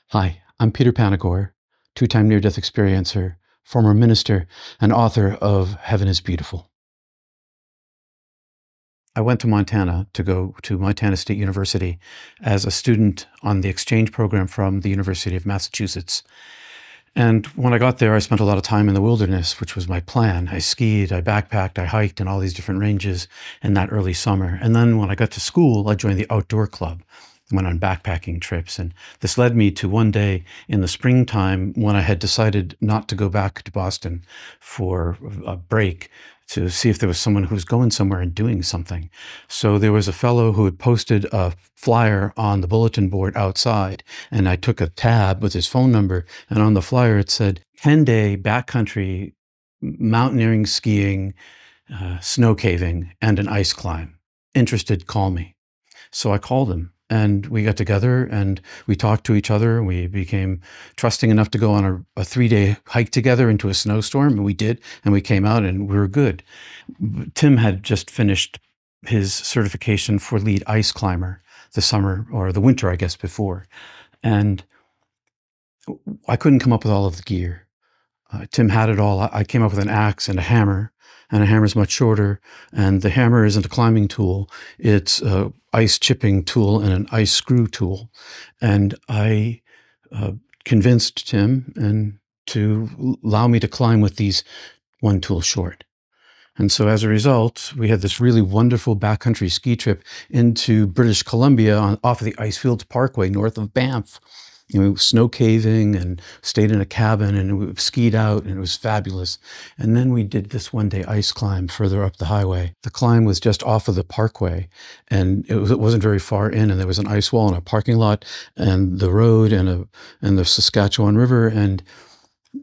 Hi, I'm Peter Panagore, two-time near-death experiencer, former minister, and author of Heaven is Beautiful. I went to Montana to go to Montana State University as a student on the exchange program from the University of Massachusetts. And when I got there, I spent a lot of time in the wilderness, which was my plan. I skied, I backpacked, I hiked in all these different ranges in that early summer. And then when I got to school, I joined the outdoor club. I went on backpacking trips. And this led me to one day in the springtime when I had decided not to go back to Boston for a break to see if there was someone who was going somewhere and doing something. So there was a fellow who had posted a flyer on the bulletin board outside, and I took a tab with his phone number, and on the flyer it said 10-day backcountry mountaineering, skiing, snow caving, and an ice climb. Interested, call me. So I called him and we got together and we talked to each other. We became trusting enough to go on a 3-day hike together into a snowstorm, and we did, and we came out and we were good. Tim had just finished his certification for lead ice climber the summer or the winter, I guess, before. And I couldn't come up with all of the gear. Tim had it all. I came up with an axe and a hammer is much shorter. And the hammer isn't a climbing tool. It's a ice chipping tool and an ice screw tool. And I convinced Tim to allow me to climb with these one tool short. And so as a result, we had this really wonderful backcountry ski trip into British Columbia off of the Icefields Parkway north of Banff. Snow caving and stayed in a cabin and we skied out and it was fabulous. And then we did this 1-day ice climb further up the highway. The climb was just off of the parkway and it wasn't very far in, and there was an ice wall and a parking lot and the road and the Saskatchewan River, and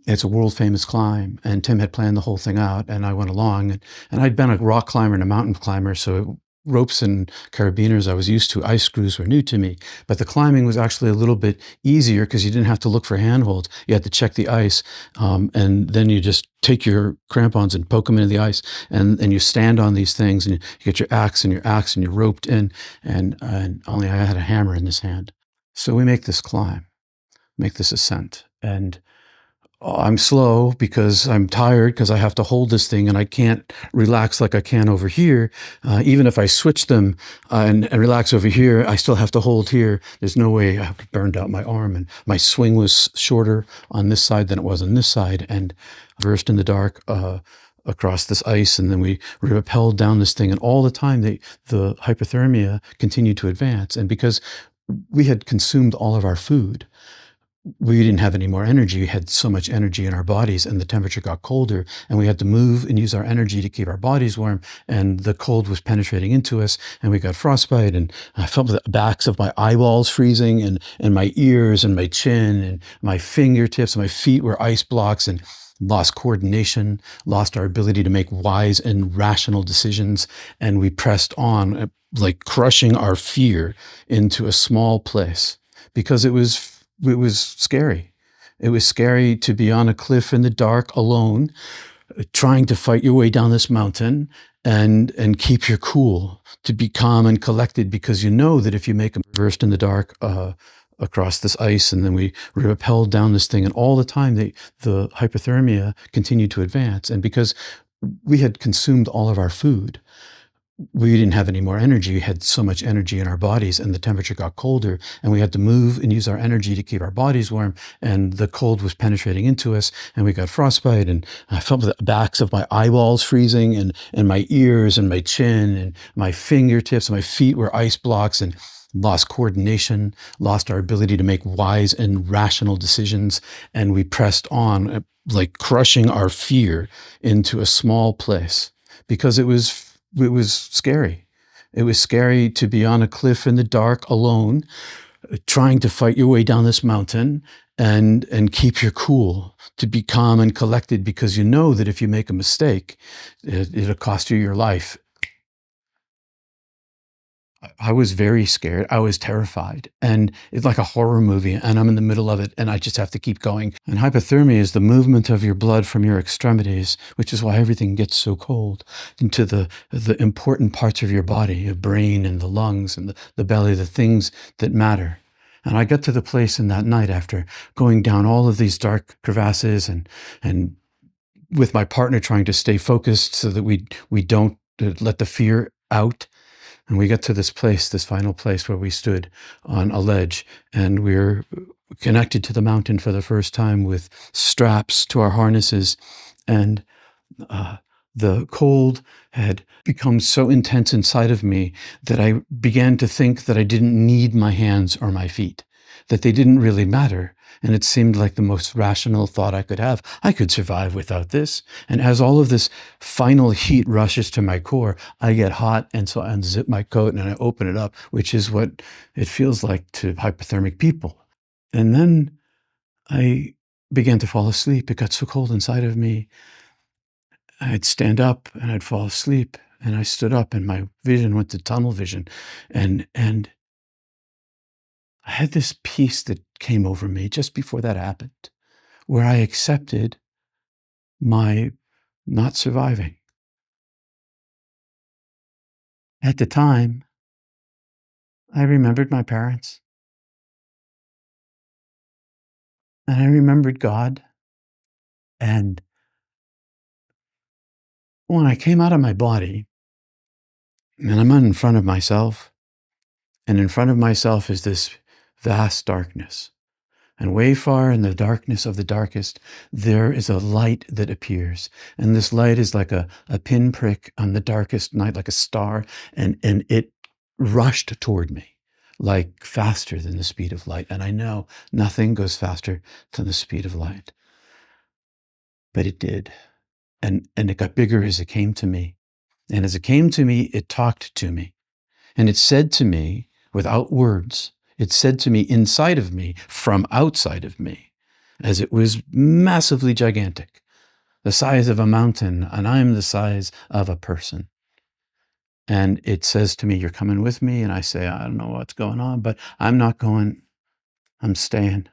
it's a world famous climb. And Tim had planned the whole thing out and I went along, and I'd been a rock climber and a mountain climber, so ropes and carabiners I was used to. Ice screws were new to me, but the climbing was actually a little bit easier because you didn't have to look for handholds. You had to check the ice, and then you just take your crampons and poke them into the ice, and you stand on these things, and you get your axe and you're roped in, and only I had a hammer in this hand. So we make this climb, make this ascent, and I'm slow because I'm tired because I have to hold this thing and I can't relax like I can over here. Even if I switch them and relax over here, I still have to hold here. There's no way. I burned out my arm, and my swing was shorter on this side than it was on this side, and versed in the dark across this ice. And then we rappelled down this thing, and all the time the hypothermia continued to advance. And because we had consumed all of our food, we didn't have any more energy. We had so much energy in our bodies, and the temperature got colder, and we had to move and use our energy to keep our bodies warm, and the cold was penetrating into us, and we got frostbite, and I felt the backs of my eyeballs freezing, and my ears and my chin and my fingertips and my feet were ice blocks, and lost coordination, lost our ability to make wise and rational decisions, and we pressed on, like crushing our fear into a small place, because it was scary. It was scary to be on a cliff in the dark alone, trying to fight your way down this mountain and keep your cool, to be calm and collected, because you know that if you make a burst in the dark across this ice, and then we rappelled down this thing, and all the time the hypothermia continued to advance. And because we had consumed all of our food, we didn't have any more energy. We had so much energy in our bodies, and the temperature got colder, and we had to move and use our energy to keep our bodies warm, and the cold was penetrating into us, and we got frostbite, and I felt the backs of my eyeballs freezing, and my ears and my chin and my fingertips and my feet were ice blocks, and lost coordination, lost our ability to make wise and rational decisions, and we pressed on, like crushing our fear into a small place, because it was scary. It was scary to be on a cliff in the dark alone, trying to fight your way down this mountain and keep your cool, to be calm and collected, because you know that if you make a mistake, it'll cost you your life. I was very scared. I was terrified. And it's like a horror movie, and I'm in the middle of it, and I just have to keep going. And hypothermia is the movement of your blood from your extremities, which is why everything gets so cold, into the important parts of your body, your brain and the lungs and the belly, the things that matter. And I got to the place in that night after going down all of these dark crevasses and with my partner trying to stay focused so that we don't let the fear out. And we got to this place, this final place where we stood on a ledge, and we're connected to the mountain for the first time with straps to our harnesses. And the cold had become so intense inside of me that I began to think that I didn't need my hands or my feet, that they didn't really matter. And it seemed like the most rational thought I could have. I could survive without this. And as all of this final heat rushes to my core, I get hot. And so I unzip my coat and I open it up, which is what it feels like to hypothermic people. And then I began to fall asleep. It got so cold inside of me. I'd stand up and I'd fall asleep. And I stood up and my vision went to tunnel vision. And I had this peace that came over me just before that happened, where I accepted my not surviving. At the time, I remembered my parents, and I remembered God. And when I came out of my body, and I'm in front of myself, and in front of myself is this vast darkness. And way far in the darkness of the darkest, there is a light that appears. And this light is like a pinprick on the darkest night, like a star. And it rushed toward me, like faster than the speed of light. And I know nothing goes faster than the speed of light. But it did. And it got bigger as it came to me. And as it came to me, it talked to me. And it said to me, without words, it said to me inside of me, from outside of me, as it was massively gigantic, the size of a mountain, and I'm the size of a person. And it says to me, you're coming with me. And I say, I don't know what's going on, but I'm not going, I'm staying.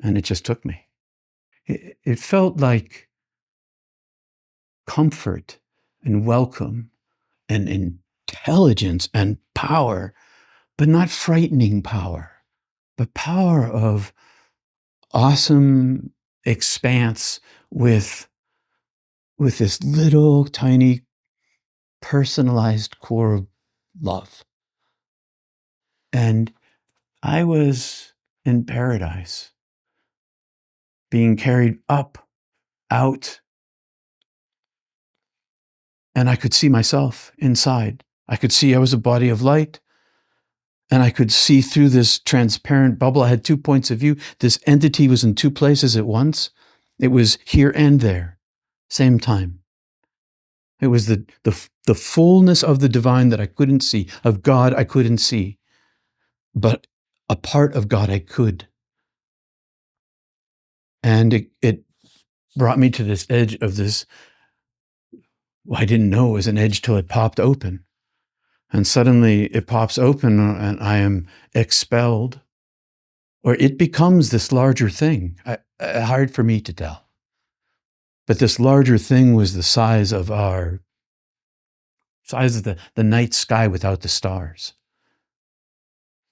And it just took me. It felt like comfort and welcome and intelligence and power, but not frightening power, but power of awesome expanse with this little tiny personalized core of love. And I was in paradise, being carried up, out, and I could see myself inside. I could see I was a body of light, and I could see through this transparent bubble. I had 2 points of view. This entity was in 2 places at once. It was here and there, same time. It was the fullness of the divine that I couldn't see, of God I couldn't see, but a part of God I could. And it brought me to this edge of this, well, I didn't know it was an edge till it popped open. And suddenly it pops open and I am expelled, or it becomes this larger thing. Hard for me to tell. But this larger thing was the size of the night sky without the stars.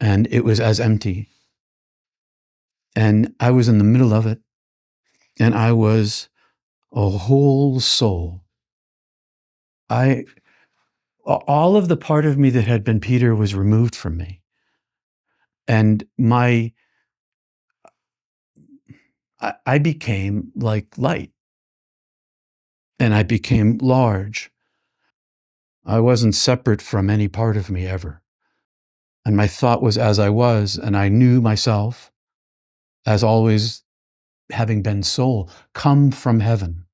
And it was as empty. And I was in the middle of it. And I was a whole soul. All of the part of me that had been Peter was removed from me. And I became like light. And I became large. I wasn't separate from any part of me ever. And my thought was as I was, and I knew myself as always having been soul, come from heaven.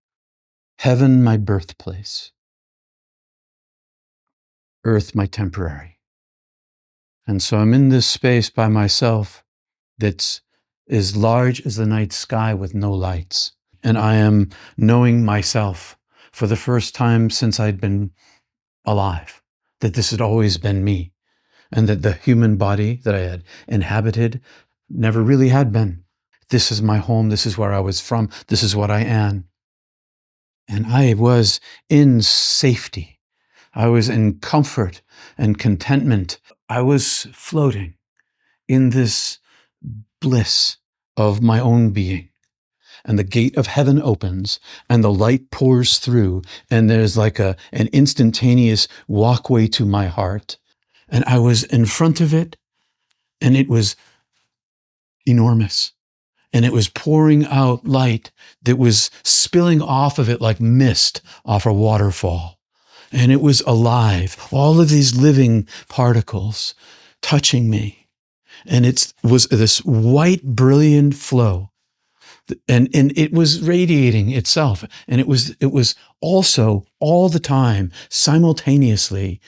Heaven, my birthplace. Earth, my temporary. And so I'm in this space by myself that's as large as the night sky with no lights. And I am knowing myself for the first time since I'd been alive, that this had always been me. and that the human body that I had inhabited never really had been. This is my home. This is where I was from. This is what I am. And I was in safety. I was in comfort and contentment. I was floating in this bliss of my own being. And the gate of heaven opens and the light pours through, and there's like an instantaneous walkway to my heart. And I was in front of it, and it was enormous. And it was pouring out light that was spilling off of it like mist off a waterfall. And it was alive, all of these living particles touching me. And it was this white, brilliant flow. And it was radiating itself. And it was also all the time, simultaneously,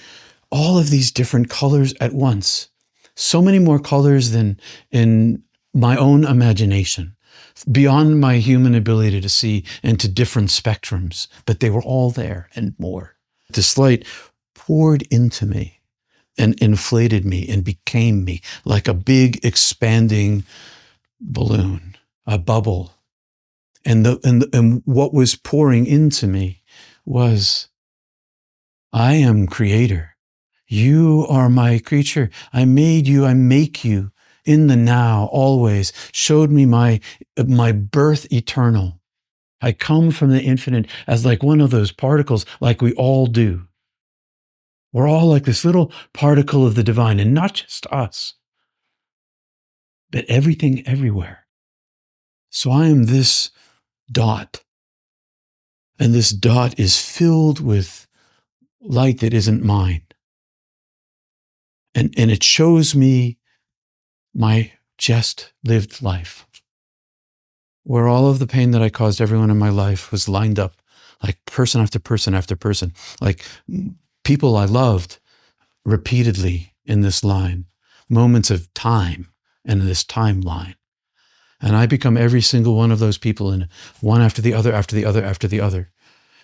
all of these different colors at once. So many more colors than in my own imagination, beyond my human ability to see into different spectrums, but they were all there and more. This light poured into me and inflated me and became me like a big expanding balloon, a bubble. And what was pouring into me was, I am creator. You are my creature. I made you. I make you in the now, always. Showed me my birth eternal. I come from the infinite as like one of those particles, like we all do. We're all like this little particle of the divine, and not just us, but everything everywhere. So I am this dot, and this dot is filled with light that isn't mine. And it shows me my just lived life, where all of the pain that I caused everyone in my life was lined up, like person after person after person, like people I loved repeatedly in this line, moments of time and in this timeline. And I become every single one of those people, in one after the other, after the other, after the other.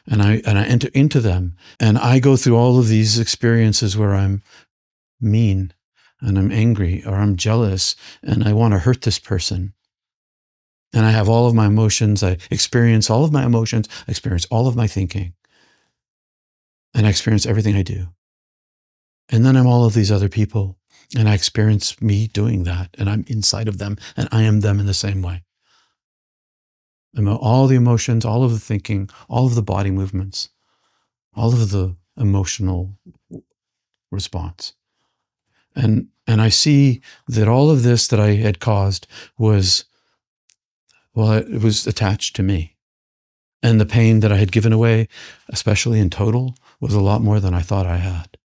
And I enter into them, and I go through all of these experiences where I'm mean and I'm angry or I'm jealous and I want to hurt this person. And I have all of my emotions. I experience all of my emotions. I experience all of my thinking. And I experience everything I do. And then I'm all of these other people, and I experience me doing that, and I'm inside of them, and I am them in the same way. I'm all the emotions, all of the thinking, all of the body movements, all of the emotional response. And I see that all of this that I had caused was, well, it was attached to me. And the pain that I had given away, especially in total, was a lot more than I thought I had.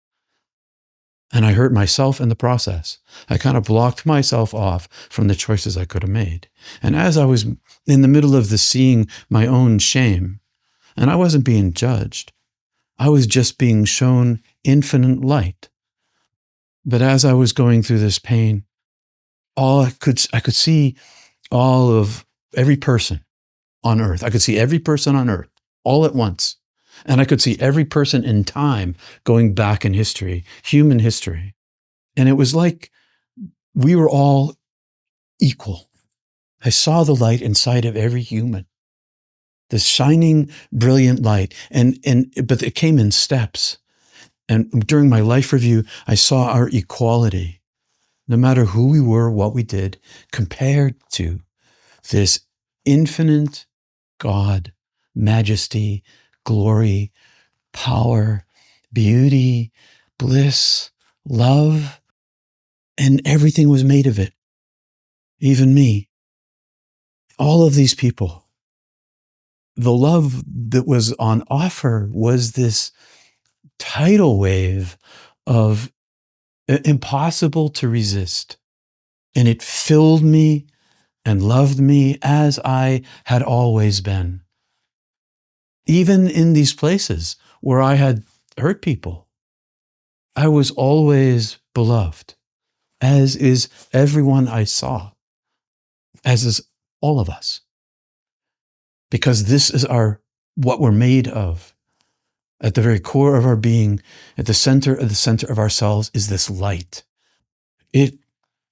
And I hurt myself in the process. I kind of blocked myself off from the choices I could have made. And as I was in the middle of this seeing my own shame, and I wasn't being judged, I was just being shown infinite light. But as I was going through this pain, I could see all of every person on earth. I could see every person on earth all at once. And I could see every person in time going back in history, human history. And it was like we were all equal. I saw the light inside of every human, this shining, brilliant light. But it came in steps. And during my life review, I saw our equality, no matter who we were, what we did, compared to this infinite God, majesty, glory, power, beauty, bliss, love, and everything was made of it. Even me. All of these people. The love that was on offer was this tidal wave of impossible to resist. And it filled me and loved me as I had always been. Even in these places where I had hurt people, I was always beloved, as is everyone I saw, as is all of us. Because this is what we're made of. At the very core of our being, at the center of ourselves, is this light. It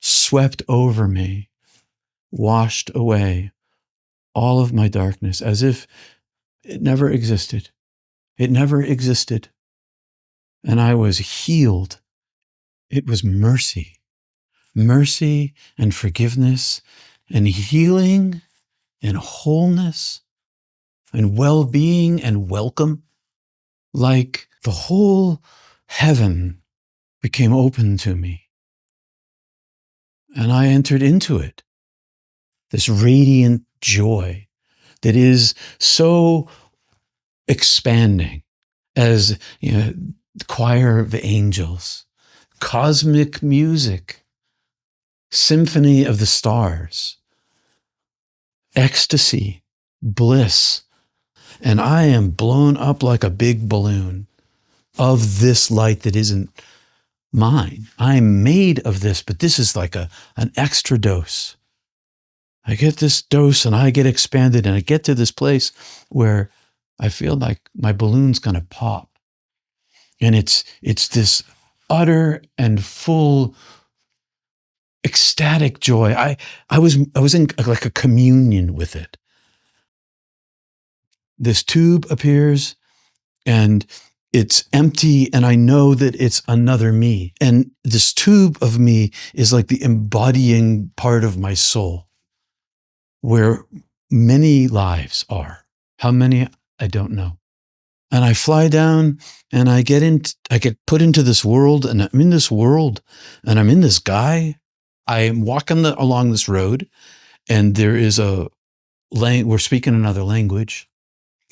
swept over me, washed away all of my darkness as if it never existed. It never existed. And I was healed. It was mercy, mercy and forgiveness and healing and wholeness and well-being and welcome. Like the whole heaven became open to me. And I entered into it. This radiant joy that is so expanding as, the choir of angels, cosmic music, symphony of the stars, ecstasy, bliss. And I am blown up like a big balloon of this light that isn't mine. I'm made of this, but this is like an extra dose. I get this dose and I get expanded and I get to this place where I feel like my balloon's going to pop. And it's this utter and full ecstatic joy. I was in like a communion with it. This tube appears and it's empty, and I know that it's another me. And this tube of me is like the embodying part of my soul, where many lives are. How many? I don't know. And I fly down and I get put into this world, and I'm in this world and I'm in this guy. I am walking along this road, and there is we're speaking another language,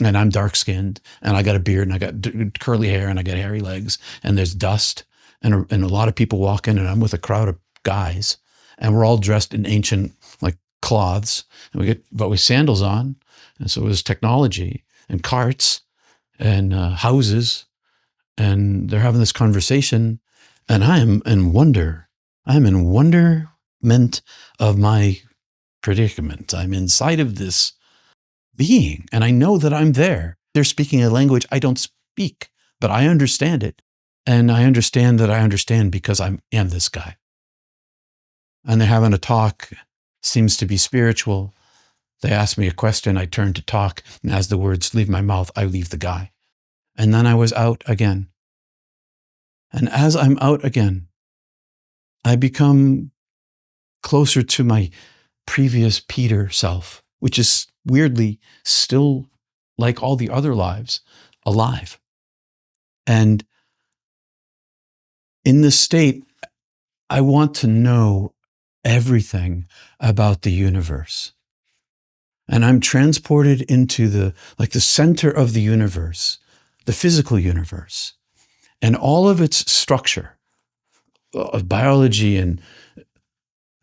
and I'm dark skinned and I got a beard and I got curly hair and I got hairy legs, and there's dust and a lot of people walking, and I'm with a crowd of guys, and we're all dressed in ancient like cloths, and we get with sandals on. And so there's technology and carts and houses, and they're having this conversation, and I am in wonder. I'm in wonderment of my predicament. I'm inside of this being, and I know that I'm there. They're speaking a language I don't speak, but I understand it. And I understand that I understand because I am this guy. And they're having a talk, seems to be spiritual. They ask me a question, I turn to talk, and as the words leave my mouth, I leave the guy. And then I was out again. And as I'm out again, I become closer to my previous Peter self, which is weirdly still, like all the other lives, alive. And in this state, I want to know everything about the universe. And I'm transported into the center of the universe, the physical universe, and all of its structure of biology and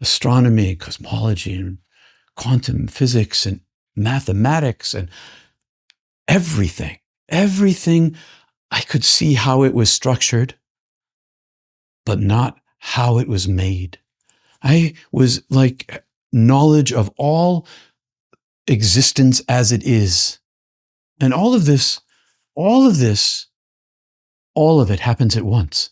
astronomy, cosmology, and quantum physics and mathematics and everything. Everything, I could see how it was structured, but not how it was made. I was like knowledge of all existence as it is. And all of it happens at once.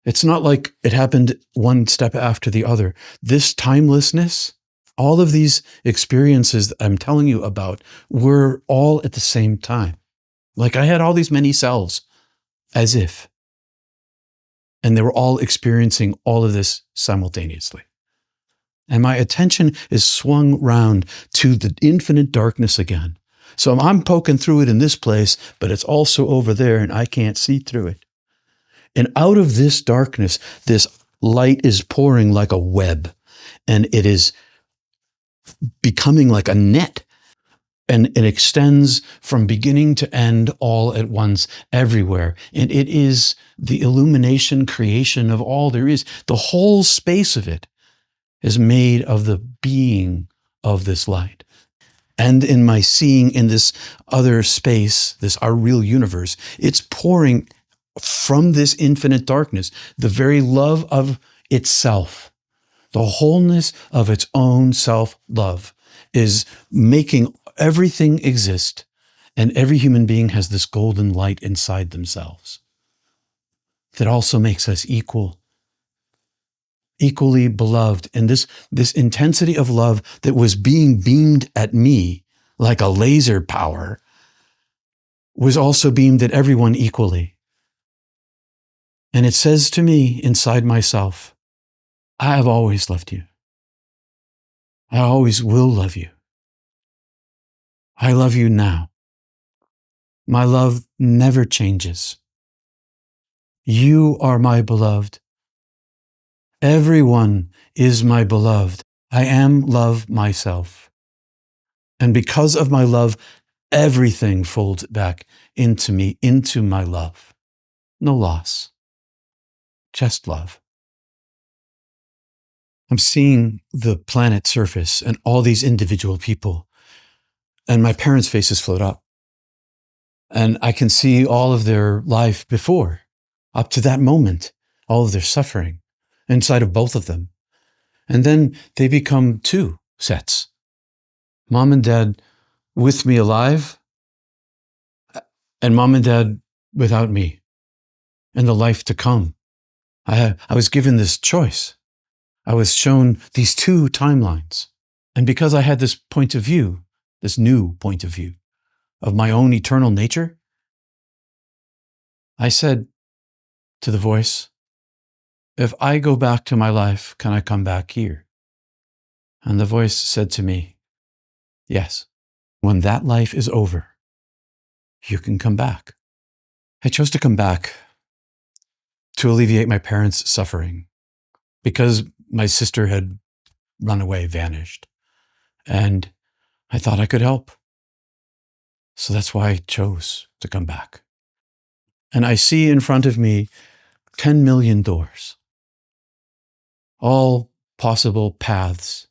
It's not like it happened one step after the other. This timelessness, all of these experiences that I'm telling you about were all at the same time. Like I had all these many selves, as if. And they were all experiencing all of this simultaneously. And my attention is swung round to the infinite darkness again. So I'm poking through it in this place, but it's also over there and I can't see through it. And out of this darkness, this light is pouring like a web, and it is becoming like a net. And it extends from beginning to end all at once, everywhere. And it is the illumination, creation of all there is. The whole space of it is made of the being of this light. And in my seeing in this other space, our real universe, it's pouring from this infinite darkness, the very love of itself, the wholeness of its own self-love is making everything exist. And every human being has this golden light inside themselves that also makes us equal equally beloved. And this intensity of love that was being beamed at me like a laser power was also beamed at everyone equally. And it says to me inside myself, I have always loved you. I always will love you. I love you now. My love never changes. You are my beloved. Everyone is my beloved. I am love myself. And because of my love, everything folds back into me, into my love. No loss, just love. I'm seeing the planet surface and all these individual people, and my parents' faces float up. And I can see all of their life before, up to that moment, all of their suffering inside of both of them. And then they become two sets. Mom and dad with me alive, and mom and dad without me, and the life to come. I was given this choice. I was shown these two timelines. And because I had this point of view, this new point of view of my own eternal nature, I said to the voice, if I go back to my life, can I come back here? And the voice said to me, yes. When that life is over, you can come back. I chose to come back to alleviate my parents' suffering because my sister had run away, vanished. And I thought I could help. So that's why I chose to come back. And I see in front of me 10 million doors, all possible paths.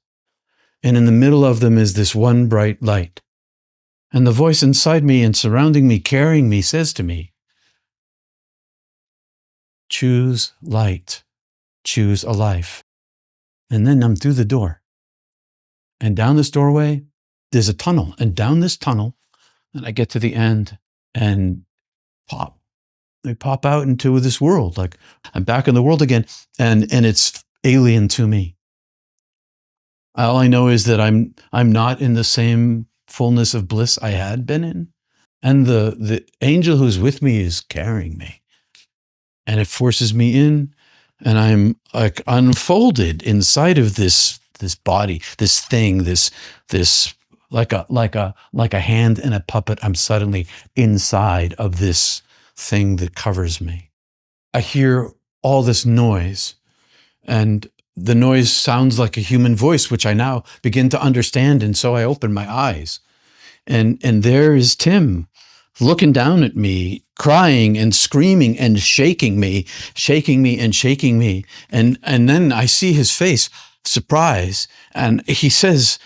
And in the middle of them is this one bright light. And the voice inside me and surrounding me, carrying me, says to me, choose light, choose a life. And then I'm through the door. And down this doorway, there's a tunnel. And down this tunnel, and I get to the end and pop. They pop out into this world. Like I'm back in the world again. And it's alien to me. All I know is that I'm not in the same fullness of bliss I had been in. And the angel who's with me is carrying me. And it forces me in, and I'm like unfolded inside of this body, this thing, this like a hand in a puppet. I'm suddenly inside of this thing that covers me. I hear all this noise, and the noise sounds like a human voice, which I now begin to understand. And so I open my eyes, and there is Tim looking down at me, crying and screaming and shaking me and shaking me. And then I see his face, surprise. And he says,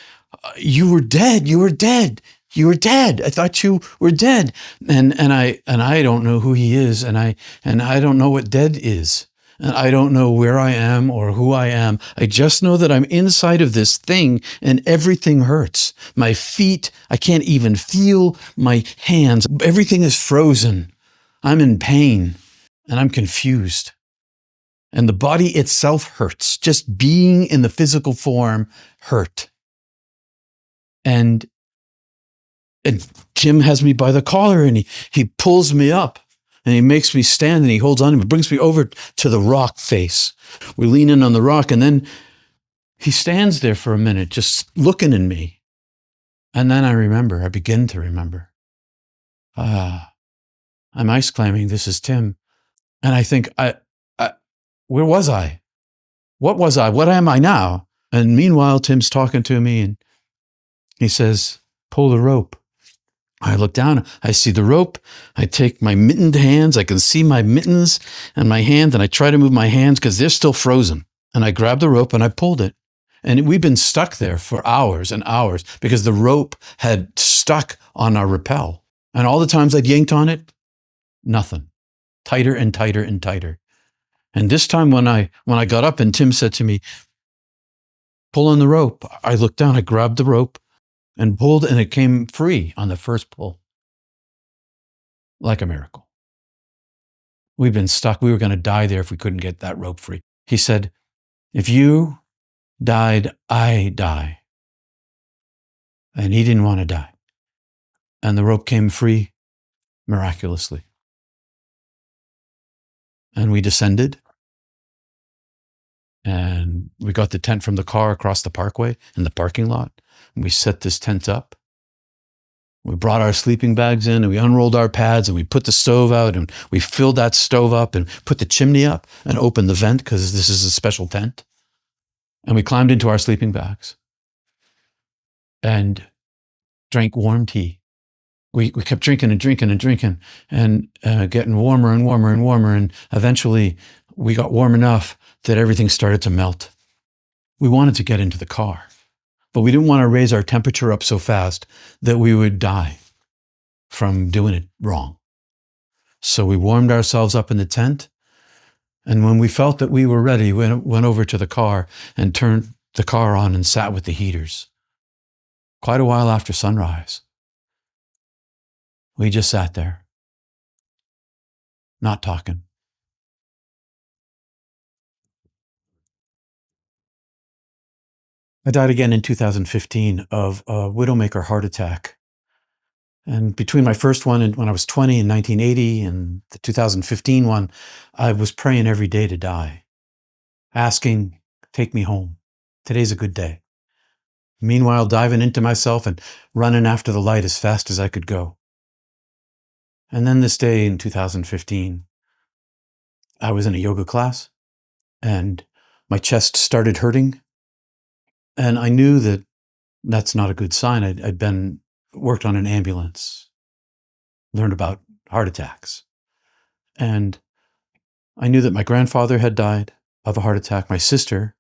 you were dead. You were dead. You were dead. I thought you were dead. And I don't know who he is. And I don't know what dead is. And I don't know where I am or who I am. I just know that I'm inside of this thing and everything hurts. My feet, I can't even feel my hands. Everything is frozen. I'm in pain and I'm confused. And the body itself hurts. Just being in the physical form hurt. And Jim has me by the collar and he pulls me up. And he makes me stand and he holds on and brings me over to the rock face. We lean in on the rock and then he stands there for a minute, just looking at me. And then I begin to remember. I'm ice climbing. This is Tim. And I think, where was I? What was I? What am I now? And meanwhile, Tim's talking to me and he says, pull the rope. I look down, I see the rope, I take my mittened hands, I can see my mittens and my hand, and I try to move my hands because they're still frozen. And I grabbed the rope and I pulled it. And we've been stuck there for hours and hours because the rope had stuck on our rappel. And all the times I'd yanked on it, nothing. Tighter and tighter and tighter. And this time when I got up and Tim said to me, pull on the rope, I looked down, I grabbed the rope and pulled, and it came free on the first pull. Like a miracle. We've been stuck. We were going to die there if we couldn't get that rope free. He said, If you died, I die. And he didn't want to die. And the rope came free miraculously. And we descended and we got the tent from the car across the parkway in the parking lot. And we set this tent up. We brought our sleeping bags in and we unrolled our pads and we put the stove out and we filled that stove up and put the chimney up and opened the vent because this is a special tent. And we climbed into our sleeping bags and drank warm tea. We kept drinking and drinking and drinking and getting warmer and warmer and warmer. And eventually we got warm enough that everything started to melt. We wanted to get into the car, but we didn't want to raise our temperature up so fast that we would die from doing it wrong. So we warmed ourselves up in the tent. And when we felt that we were ready, we went over to the car and turned the car on and sat with the heaters. Quite a while after sunrise, we just sat there, not talking. I died again in 2015 of a widowmaker heart attack. And between my first one and when I was 20 in 1980 and the 2015 one, I was praying every day to die, asking, take me home. Today's a good day. Meanwhile, diving into myself and running after the light as fast as I could go. And then this day in 2015, I was in a yoga class and my chest started hurting. And I knew that that's not a good sign. I'd been worked on an ambulance, learned about heart attacks. And I knew that my grandfather had died of a heart attack. My sister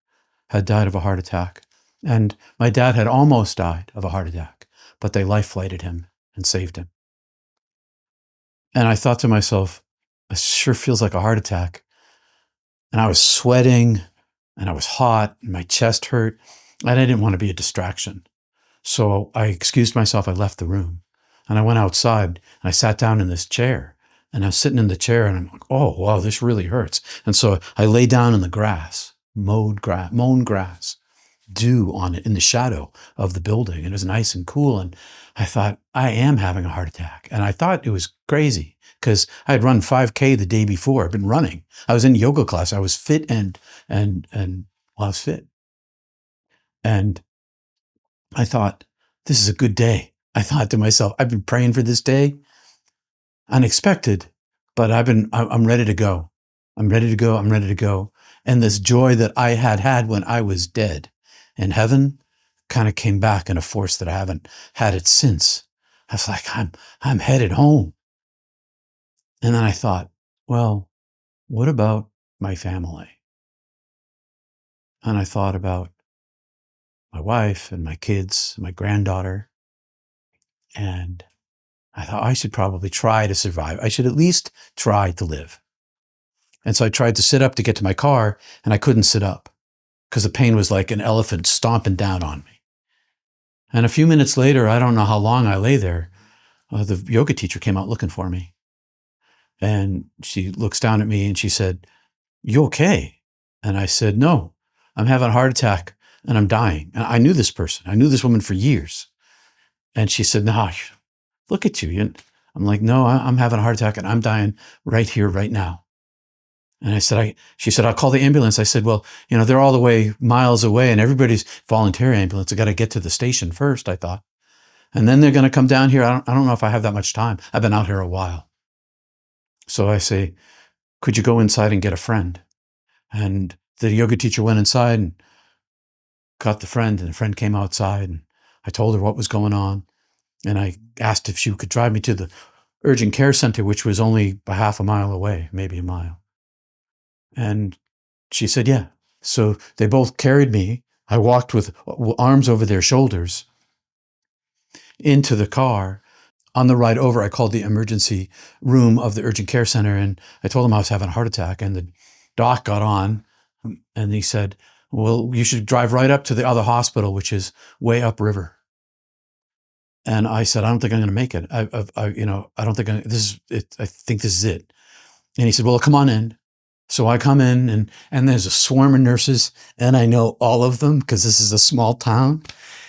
had died of a heart attack. And my dad had almost died of a heart attack, but they life flighted him and saved him. And I thought to myself, it sure feels like a heart attack. And I was sweating and I was hot and my chest hurt and I didn't want to be a distraction. So I excused myself. I left the room and I went outside and I sat down in this chair and I was sitting in the chair and I'm like, oh, wow, this really hurts. And so I lay down in the grass, mown grass, dew on it in the shadow of the building. And it was nice and cool. And I thought, I am having a heart attack. And I thought it was crazy because I had run 5K the day before. I'd been running. I was in yoga class. I was fit and well, I was fit. And I thought, this is a good day. I thought to myself, I've been praying for this day. Unexpected, but I'm ready to go. I'm ready to go. I'm ready to go. And this joy that I had when I was dead in heaven kind of came back in a force that I haven't had it since. I was like, I'm headed home. And then I thought, well, what about my family? And I thought about my wife and my kids, my granddaughter. And I thought I should probably try to survive. I should at least try to live. And so I tried to sit up to get to my car and I couldn't sit up because the pain was like an elephant stomping down on me. And a few minutes later, I don't know how long I lay there, the yoga teacher came out looking for me. And she looks down at me and she said, you okay? And I said, no, I'm having a heart attack and I'm dying. And I knew this person. I knew this woman for years. And she said, no, look at you. I'm like, no, I'm having a heart attack and I'm dying right here, right now. And she said, I'll call the ambulance. I said, well, they're all the way miles away and everybody's volunteer ambulance. I got to get to the station first, I thought. And then they're going to come down here. I don't know if I have that much time. I've been out here a while. So I say, could you go inside and get a friend? And the yoga teacher went inside and got the friend, and the friend came outside and I told her what was going on. And I asked if she could drive me to the urgent care center, which was only a half a mile away, maybe a mile. And she said, yeah. So they both carried me. I walked with arms over their shoulders into the car. On the ride over, I called the emergency room of the urgent care center and I told them I was having a heart attack. And the doc got on and he said, well, you should drive right up to the other hospital, which is way upriver. And I said, I don't think I'm going to make it. I don't think I think this is it. And he said, well, come on in. So I come in and there's a swarm of nurses and I know all of them because this is a small town.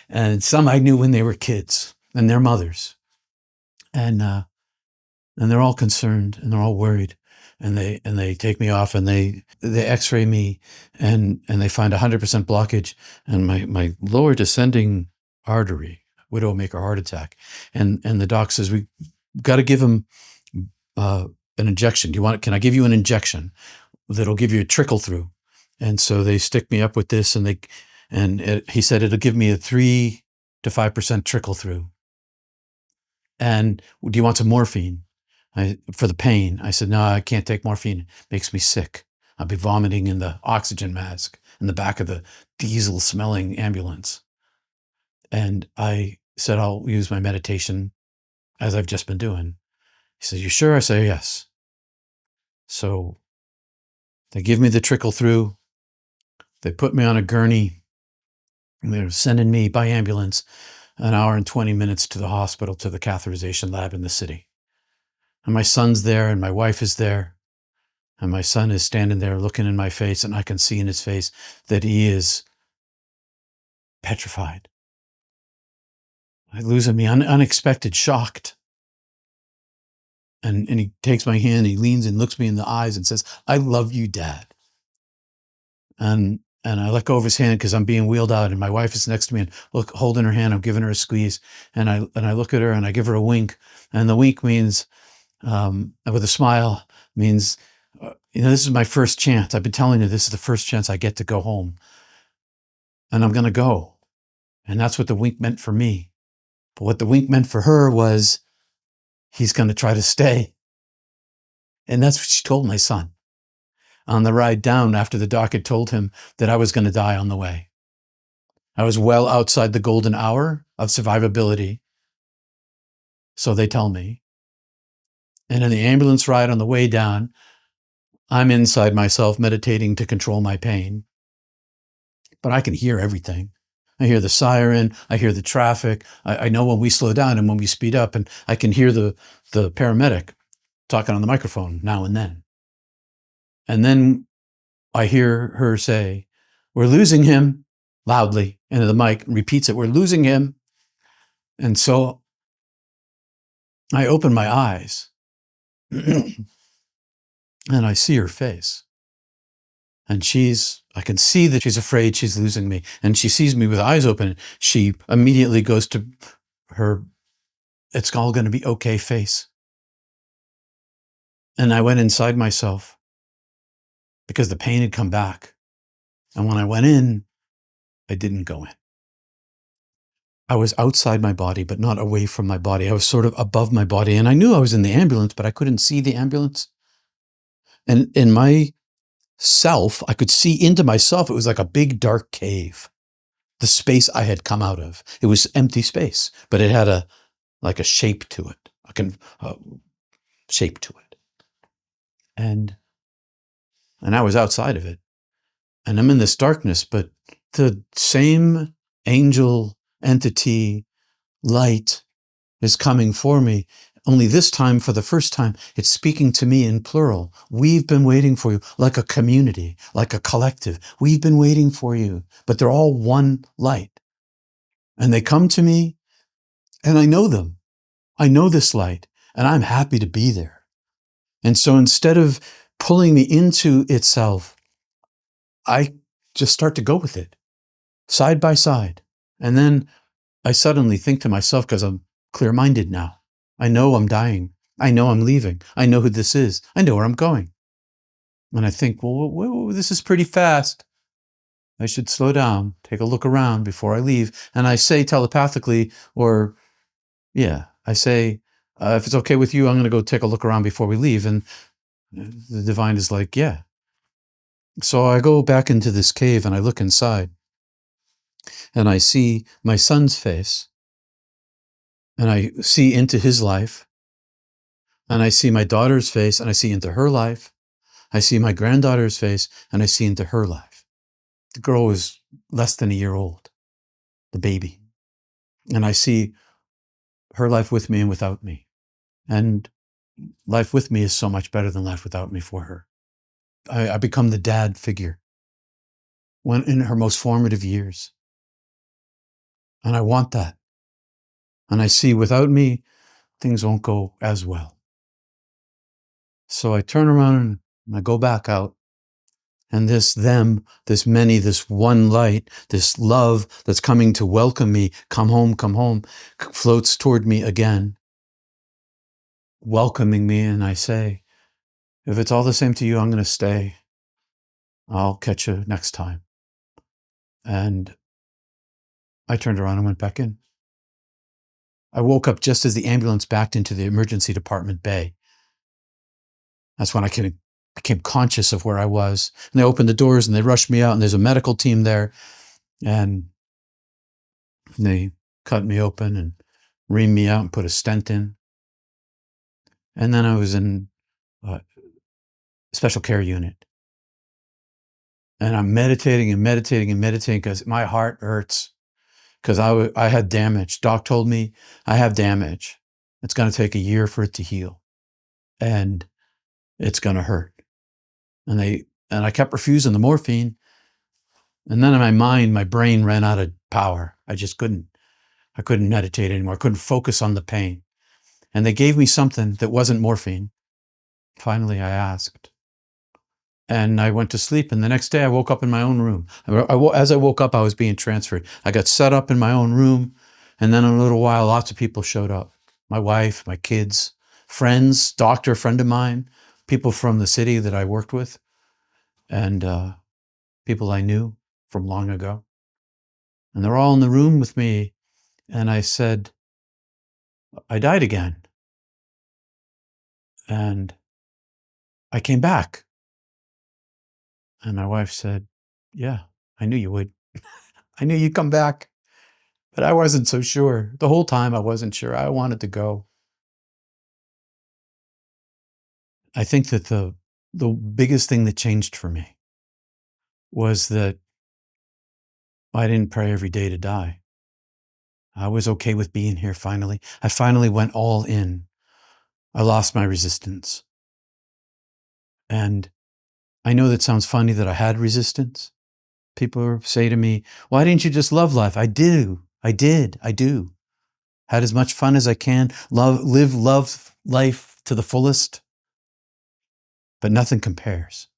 And some I knew when they were kids and their mothers. And they're all concerned and they're all worried. And they take me off and they x-ray me and they find 100% blockage and my lower descending artery, widowmaker heart attack. And the doc says, we got to give him an injection. Can I give you an injection that'll give you a trickle through? And so they stick me up with this he said it'll give me a 3 to 5% trickle through. And do you want some morphine? For the pain. I said, no, I can't take morphine. It makes me sick. I'll be vomiting in the oxygen mask in the back of the diesel smelling ambulance. And I said, I'll use my meditation as I've just been doing. He said, you sure? I say, yes. So they give me the trickle through. They put me on a gurney. And they're sending me by ambulance an hour and 20 minutes to the hospital, to the catheterization lab in the city. And my son's there and my wife is there. And my son is standing there looking in my face, and I can see in his face that he is petrified. Losing me, unexpected, shocked. And he takes my hand, he leans and looks me in the eyes and says, I love you, Dad. And I let go of his hand because I'm being wheeled out, and my wife is next to me and holding her hand. I'm giving her a squeeze, and I look at her and I give her a wink, and the wink means, with a smile, means, this is my first chance. I've been telling you, this is the first chance I get to go home, and I'm going to go. And that's what the wink meant for me. But what the wink meant for her was, he's going to try to stay. And that's what she told my son on the ride down after the doc had told him that I was going to die on the way. I was well outside the golden hour of survivability, so they tell me. And in the ambulance ride on the way down, I'm inside myself meditating to control my pain. But I can hear everything. I hear the siren, I hear the traffic. I know when we slow down and when we speed up, and I can hear the paramedic talking on the microphone now and then. And then I hear her say, we're losing him, loudly into the mic, and repeats it, we're losing him. And so I open my eyes and I see her face. And I can see that she's afraid she's losing me. And she sees me with eyes open. She immediately goes to her, it's all going to be okay face. And I went inside myself because the pain had come back. And when I went in, I didn't go in. I was outside my body, but not away from my body. I was sort of above my body. And I knew I was in the ambulance, but I couldn't see the ambulance. And in my self, I could see into myself. It was like a big dark cave, the space I had come out of. It was empty space, but it had a shape to it, a shape to it. And I was outside of it. And I'm in this darkness, but the same angel entity light is coming for me. Only this time, for the first time, it's speaking to me in plural. We've been waiting for you, like a community, like a collective. We've been waiting for you, but they're all one light. And they come to me, and I know them. I know this light, and I'm happy to be there. And so instead of pulling me into itself, I just start to go with it, side by side. And then I suddenly think to myself, because I'm clear-minded now, I know I'm dying. I know I'm leaving. I know who this is. I know where I'm going. And I think, well, this is pretty fast. I should slow down, take a look around before I leave. And I say telepathically, I say, if it's okay with you, I'm going to go take a look around before we leave. And the divine is like, yeah. So I go back into this cave and I look inside and I see my son's face and I see into his life. And I see my daughter's face and I see into her life. I see my granddaughter's face and I see into her life. The girl was less than a year old, the baby. And I see her life with me and without me. And life with me is so much better than life without me for her. I become the dad figure when in her most formative years. And I want that. And I see without me, things won't go as well. So I turn around and I go back out. And this them, this many, this one light, this love that's coming to welcome me, come home, floats toward me again, welcoming me. And I say, if it's all the same to you, I'm going to stay. I'll catch you next time. And I turned around and went back in. I woke up just as the ambulance backed into the emergency department bay. That's when I became conscious of where I was. And they opened the doors and they rushed me out, and there's a medical team there. And they cut me open and reamed me out and put a stent in. And then I was in a special care unit. And I'm meditating and meditating and meditating because my heart hurts because I had damage. Doc told me I have damage. It's going to take a year for it to heal. And it's going to hurt. And I kept refusing the morphine. And then in my mind, my brain ran out of power. I couldn't meditate anymore. I couldn't focus on the pain. And they gave me something that wasn't morphine. Finally, I asked. And I went to sleep. And the next day I woke up in my own room. As I woke up, I was being transferred. I got set up in my own room. And then in a little while, lots of people showed up. My wife, my kids, friends, doctor friend of mine, people from the city that I worked with, and people I knew from long ago. And they're all in the room with me. And I said, I died again. And I came back. And my wife said, yeah, I knew you would. I knew you'd come back. But I wasn't so sure. The whole time I wasn't sure. I wanted to go. I think that the biggest thing that changed for me was that I didn't pray every day to die. I was okay with being here finally. I finally went all in. I lost my resistance. And I know that sounds funny that I had resistance. People say to me, why didn't you just love life? I do. I do. Had as much fun as I can, love life to the fullest. But nothing compares.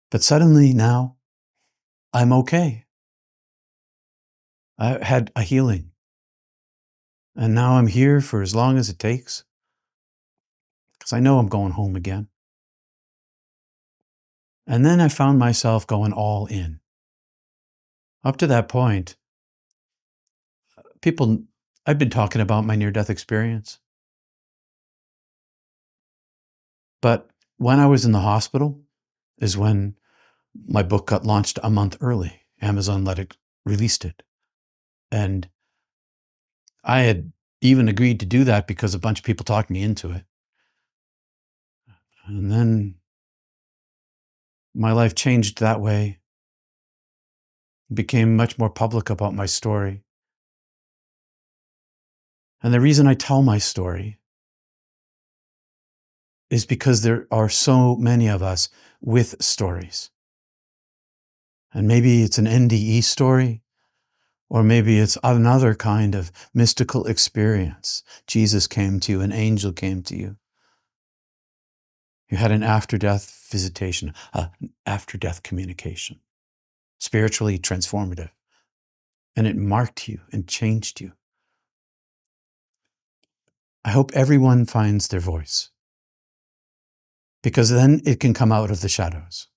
But suddenly now, I'm okay. I had a healing. And now I'm here for as long as it takes. Because I know I'm going home again. And then I found myself going all in. Up to that point, I've been talking about my near-death experience. But when I was in the hospital is when my book got launched a month early. Amazon released it. And I had even agreed to do that because a bunch of people talked me into it. And then my life changed that way. Became much more public about my story. And the reason I tell my story is because there are so many of us with stories. And maybe it's an NDE story, or maybe it's another kind of mystical experience. Jesus came to you, an angel came to you. You had an after-death visitation, an after-death communication, spiritually transformative. And it marked you and changed you. I hope everyone finds their voice, because then it can come out of the shadows.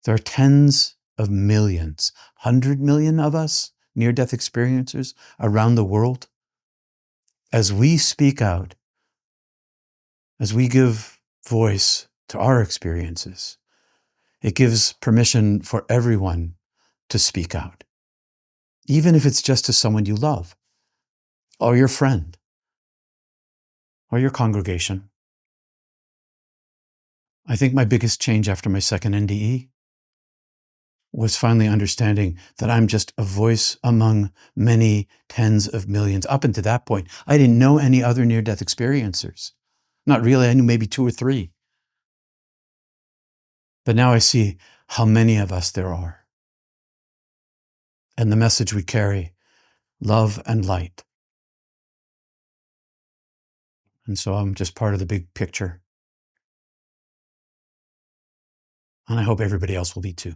There are tens of millions, 100 million of us near-death experiencers around the world. As we speak out, as we give voice to our experiences, it gives permission for everyone to speak out, even if it's just to someone you love, or your friend, or your congregation. I think my biggest change after my second NDE was finally understanding that I'm just a voice among many tens of millions. Up until that point, I didn't know any other near-death experiencers. Not really, I knew maybe 2 or 3. But now I see how many of us there are, and the message we carry, love and light. And so I'm just part of the big picture. And I hope everybody else will be too.